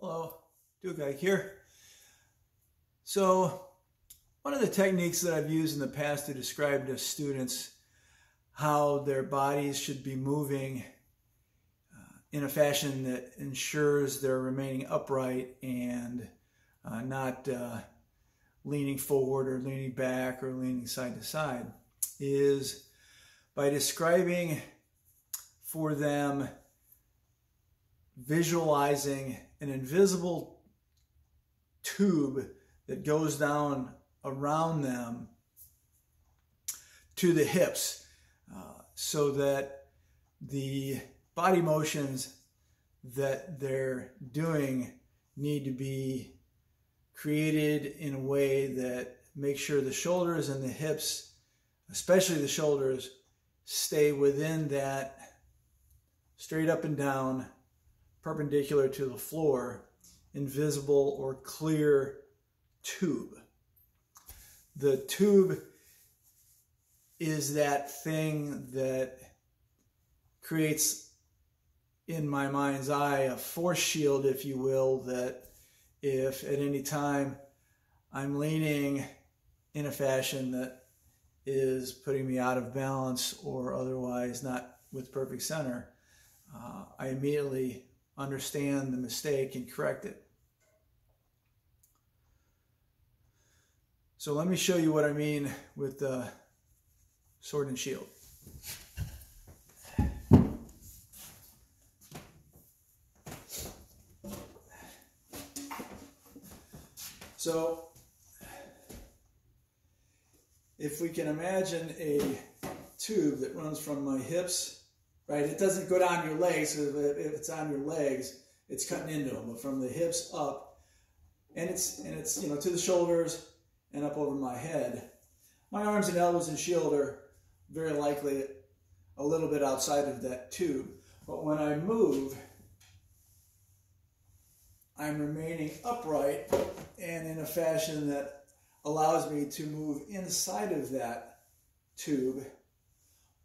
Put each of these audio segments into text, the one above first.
Hello, Duke here. So one of the techniques that I've used in the past to describe to students how their bodies should be moving in a fashion that ensures they're remaining upright and not leaning forward or leaning back or leaning side to side is by describing for them visualizing an invisible tube that goes down around them to the hips so that the body motions that they're doing need to be created in a way that makes sure the shoulders and the hips, especially the shoulders, stay within that straight up and down, perpendicular to the floor, invisible or clear tube. The tube is that thing that creates, in my mind's eye, a force shield, if you will, that if at any time I'm leaning in a fashion that is putting me out of balance or otherwise not with perfect center, I immediately understand the mistake and correct it. So let me show you what I mean with the sword and shield. So if we can imagine a tube that runs from my hips, right? It doesn't go down your legs, so if it's on your legs, it's cutting into them, but from the hips up, and it's you know, to the shoulders and up over my head. My arms and elbows and shield are very likely a little bit outside of that tube, but when I move, I'm remaining upright and in a fashion that allows me to move inside of that tube.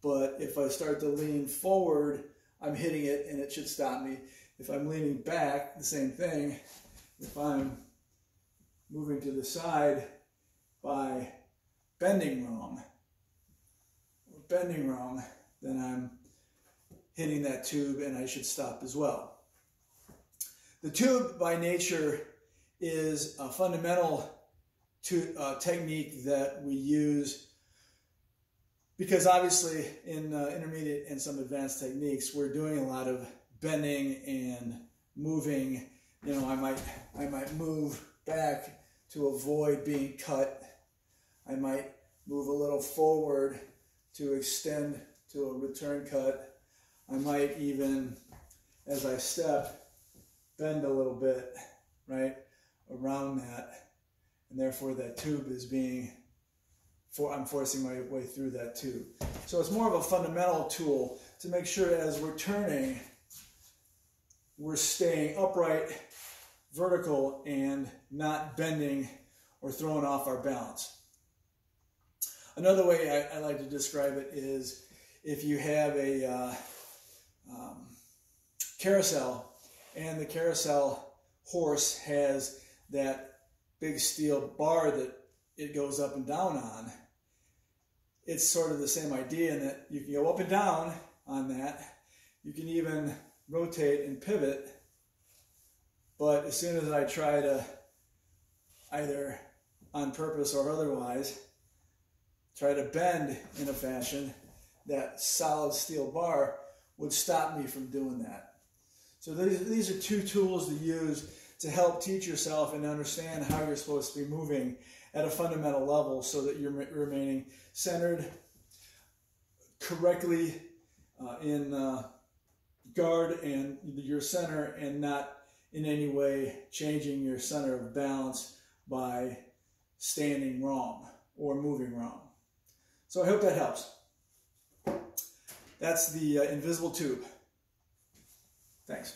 But if I start to lean forward, I'm hitting it and it should stop me. If I'm leaning back, the same thing. If I'm moving to the side by bending wrong, then I'm hitting that tube and I should stop as well. The tube by nature is a fundamental technique that we use because obviously in intermediate and some advanced techniques, we're doing a lot of bending and moving. You know, I might move back to avoid being cut. I might move a little forward to extend to a return cut. I might even, as I step, bend a little bit, right, around that. And therefore that tube is I'm forcing my way through that tube. So it's more of a fundamental tool to make sure as we're turning, we're staying upright, vertical, and not bending or throwing off our balance. Another way I like to describe it is if you have a carousel, and the carousel horse has that big steel bar that it goes up and down on. It's sort of the same idea in that you can go up and down on that. You can even rotate and pivot. But as soon as I try to, either on purpose or otherwise, try to bend in a fashion, that solid steel bar would stop me from doing that. So these are two tools to use to help teach yourself and understand how you're supposed to be moving at a fundamental level so that you're remaining centered correctly in guard and your center, and not in any way changing your center of balance by standing wrong or moving wrong. So I hope that helps. That's the invisible tube. Thanks.